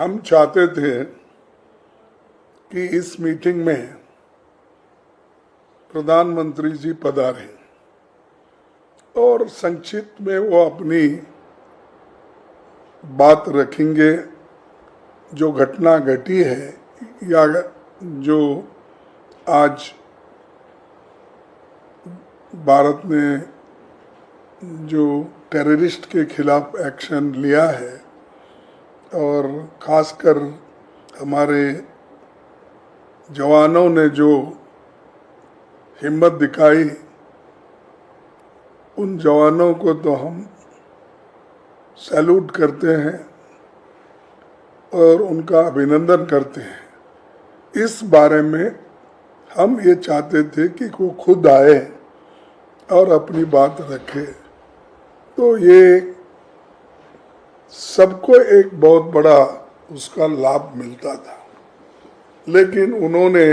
हम चाहते थे कि इस मीटिंग में प्रधानमंत्री जी पधारें और संक्षिप्त में वो अपनी बात रखेंगे। जो घटना घटी है या जो आज भारत ने जो टेररिस्ट के खिलाफ एक्शन लिया है और खासकर हमारे जवानों ने जो हिम्मत दिखाई, उन जवानों को तो हम सैल्यूट करते हैं और उनका अभिनंदन करते हैं। इस बारे में हम ये चाहते थे कि वो खुद आए और अपनी बात रखे, तो ये सबको एक बहुत बड़ा उसका लाभ मिलता था। लेकिन उन्होंने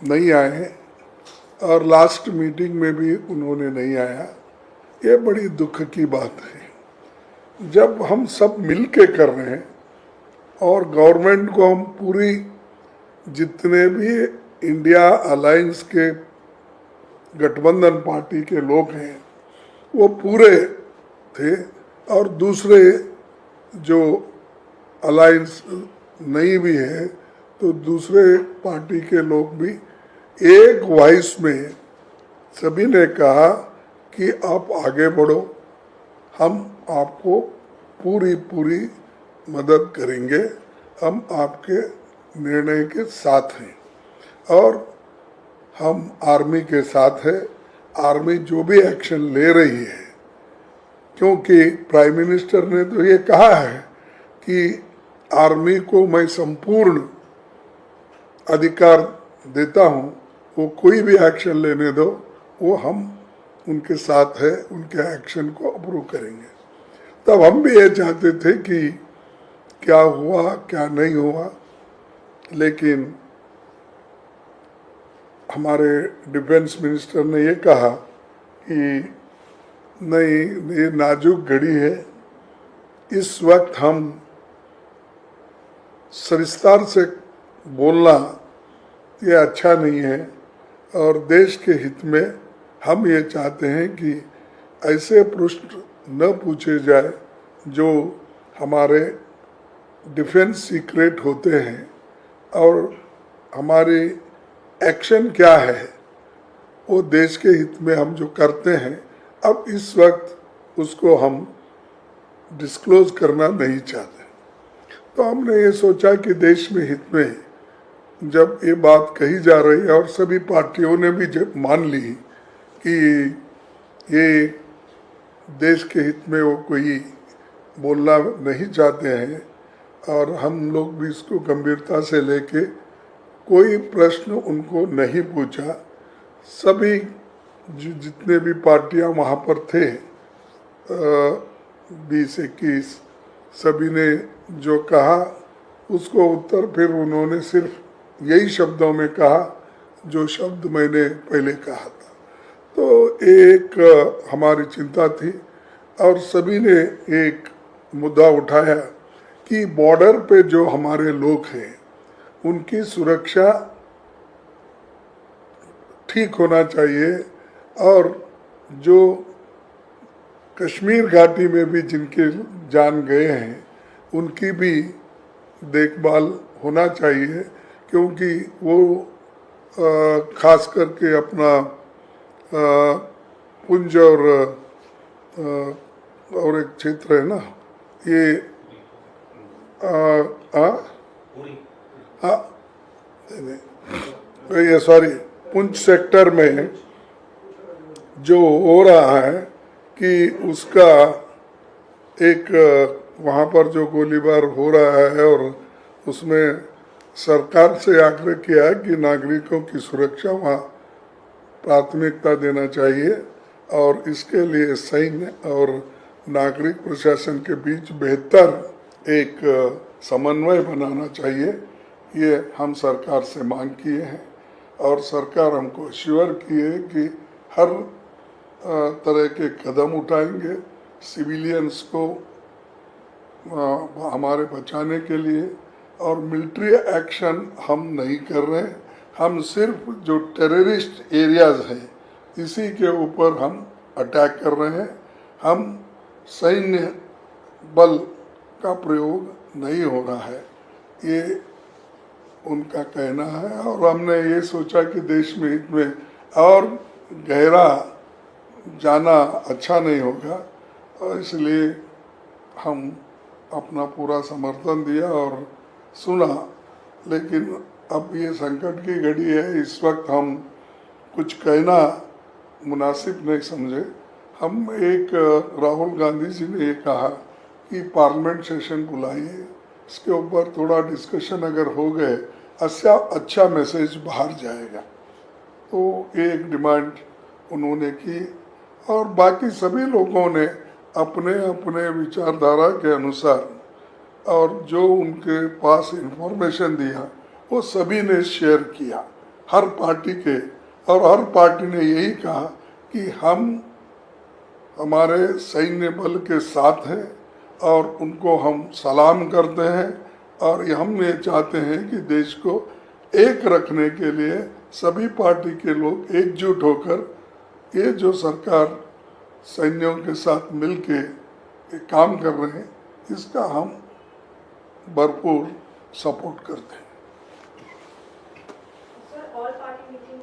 नहीं आए और लास्ट मीटिंग में भी उन्होंने नहीं आया। ये बड़ी दुख की बात है। जब हम सब मिल के कर रहे हैं और गवर्नमेंट को हम पूरी जितने भी इंडिया अलायंस के गठबंधन पार्टी के लोग हैं वो पूरे थे और दूसरे जो अलायंस नहीं भी है तो दूसरे पार्टी के लोग भी एक वॉइस में सभी ने कहा कि आप आगे बढ़ो, हम आपको पूरी मदद करेंगे, हम आपके निर्णय के साथ हैं और हम आर्मी के साथ है। आर्मी जो भी एक्शन ले रही है, क्योंकि प्राइम मिनिस्टर ने तो ये कहा है कि आर्मी को मैं संपूर्ण अधिकार देता हूँ, वो कोई भी एक्शन लेने दो, वो हम उनके साथ है, उनके एक्शन को अप्रूव करेंगे। तब हम भी ये चाहते थे कि क्या हुआ क्या नहीं हुआ, लेकिन हमारे डिफेंस मिनिस्टर ने ये कहा कि नहीं, ये नाजुक घड़ी है, इस वक्त हम सविस्तार से बोलना ये अच्छा नहीं है और देश के हित में हम ये चाहते हैं कि ऐसे प्रश्न न पूछे जाए जो हमारे डिफेंस सीक्रेट होते हैं और हमारी एक्शन क्या है वो देश के हित में हम जो करते हैं, अब इस वक्त उसको हम डिस्क्लोज करना नहीं चाहते। तो हमने ये सोचा कि देश में हित में जब ये बात कही जा रही है और सभी पार्टियों ने भी जब मान ली कि ये देश के हित में वो कोई बोलना नहीं चाहते हैं और हम लोग भी इसको गंभीरता से लेके कोई प्रश्न उनको नहीं पूछा। सभी जितने भी पार्टियां वहाँ पर थे 20-21 सभी ने जो कहा उसको उत्तर फिर उन्होंने सिर्फ यही शब्दों में कहा जो शब्द मैंने पहले कहा था। तो एक हमारी चिंता थी और सभी ने एक मुद्दा उठाया कि बॉर्डर पे जो हमारे लोग हैं उनकी सुरक्षा ठीक होना चाहिए और जो कश्मीर घाटी में भी जिनके जान गए हैं उनकी भी देखभाल होना चाहिए, क्योंकि वो खास करके अपना पुंज और एक क्षेत्र है ना, ये सॉरी पुंछ सेक्टर में जो हो रहा है कि उसका एक वहाँ पर जो गोलीबार हो रहा है और उसमें सरकार से आग्रह किया है कि नागरिकों की सुरक्षा वहाँ प्राथमिकता देना चाहिए और इसके लिए सैन्य और नागरिक प्रशासन के बीच बेहतर एक समन्वय बनाना चाहिए। ये हम सरकार से मांग किए हैं और सरकार हमको श्योर की है कि हर तरह के कदम उठाएंगे, सिविलियंस को हमारे बचाने के लिए, और मिलिट्री एक्शन हम नहीं कर रहे हैं। हम सिर्फ जो टेररिस्ट एरियाज हैं इसी के ऊपर हम अटैक कर रहे हैं। हम सैन्य बल का प्रयोग नहीं हो रहा है, ये उनका कहना है। और हमने ये सोचा कि देश में हित में और गहरा जाना अच्छा नहीं होगा, और इसलिए हम अपना पूरा समर्थन दिया और सुना। लेकिन अब ये संकट की घड़ी है, इस वक्त हम कुछ कहना मुनासिब नहीं समझे। हम एक राहुल गांधी जी ने ये कहा कि पार्लियामेंट सेशन बुलाइए, इसके ऊपर थोड़ा डिस्कशन अगर हो गए अच्छा मैसेज बाहर जाएगा। तो ये एक डिमांड उन्होंने की, और बाकी सभी लोगों ने अपने अपने विचारधारा के अनुसार और जो उनके पास इंफॉर्मेशन दिया वो सभी ने शेयर किया, हर पार्टी के। और हर पार्टी ने यही कहा कि हम हमारे सैन्य बल के साथ हैं और उनको हम सलाम करते हैं, और हम ये चाहते हैं कि देश को एक रखने के लिए सभी पार्टी के लोग एकजुट होकर ये जो सरकार सैन्यों के साथ मिलके काम कर रहे हैं इसका हम भरपूर सपोर्ट करते हैं। Sir, all party meeting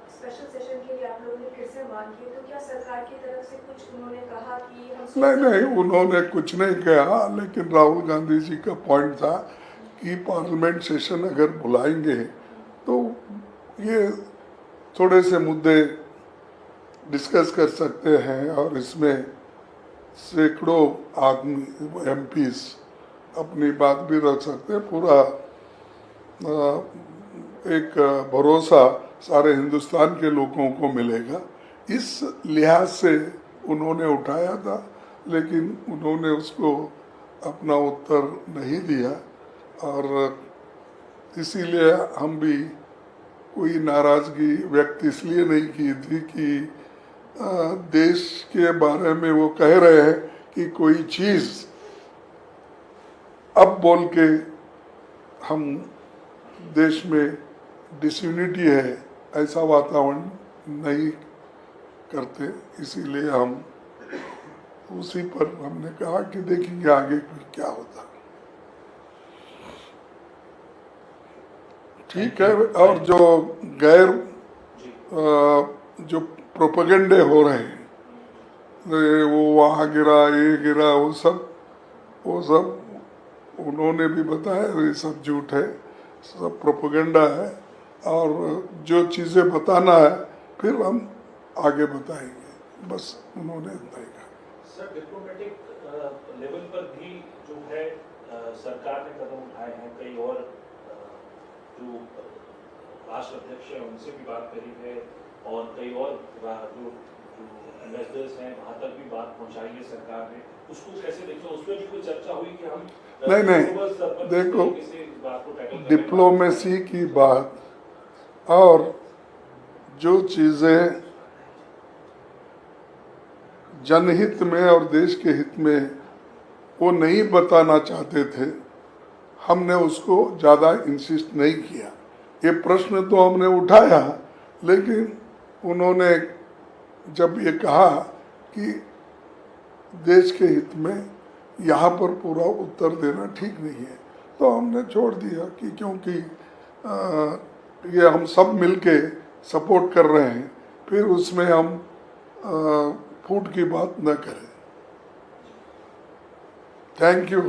special session के लिए आप लोगों ने फिर से मांग की, तो क्या सरकार की तरफ से कुछ उन्होंने कहा कि हम नहीं, उन्होंने कुछ नहीं कहा, लेकिन राहुल गांधी जी का पॉइंट था कि पार्लियामेंट सेशन अगर बुलाएंगे तो ये थोड़े से मुद्दे डिस्कस कर सकते हैं, और इसमें सैकड़ों आदमी एमपीज अपनी बात भी रख सकते हैं। पूरा एक भरोसा सारे हिंदुस्तान के लोगों को मिलेगा, इस लिहाज से उन्होंने उठाया था। लेकिन उन्होंने उसको अपना उत्तर नहीं दिया, और इसीलिए हम भी कोई नाराज़गी व्यक्त इसलिए नहीं की थी कि देश के बारे में वो कह रहे हैं कि कोई चीज़ अब बोल के हम देश में डिसयूनिटी है ऐसा वातावरण नहीं करते। इसीलिए हम उसी पर हमने कहा कि देखेंगे आगे फिर क्या होता। ठीक है। और जो गैर जो प्रोपेगेंडे हो रहे हैं, वो वहाँ गिरा ये गिरा, वो सब उन्होंने भी बताया ये सब झूठ है, सब प्रोपेगेंडा है। और जो चीज़ें बताना है फिर हम आगे बताएंगे, बस उन्होंने इतना ही कहा। सर, डिप्लोमेटिक लेवल पर भी जो है सरकार ने कदम उठाए हैं, कई और जो राष्ट्र अध्यक्ष हैं उनसे भी बात करी है, और कई और जो एम्बेसडर्स हैं वहाँ तक भी बात पहुँचाई है सरकार ने। उसको कैसे देखें, उसमें भी कोई चर्चा हुई कि हम नहीं, देखो डिप्लोमेसी की बात और जो चीज़ें जनहित में और देश के हित में वो नहीं बताना चाहते थे, हमने उसको ज़्यादा इंसिस्ट नहीं किया। ये प्रश्न तो हमने उठाया, लेकिन उन्होंने जब ये कहा कि देश के हित में यहाँ पर पूरा उत्तर देना ठीक नहीं है, तो हमने छोड़ दिया कि क्योंकि ये हम सब मिलके सपोर्ट कर रहे हैं, फिर उसमें हम फूट की बात न करें। Thank you.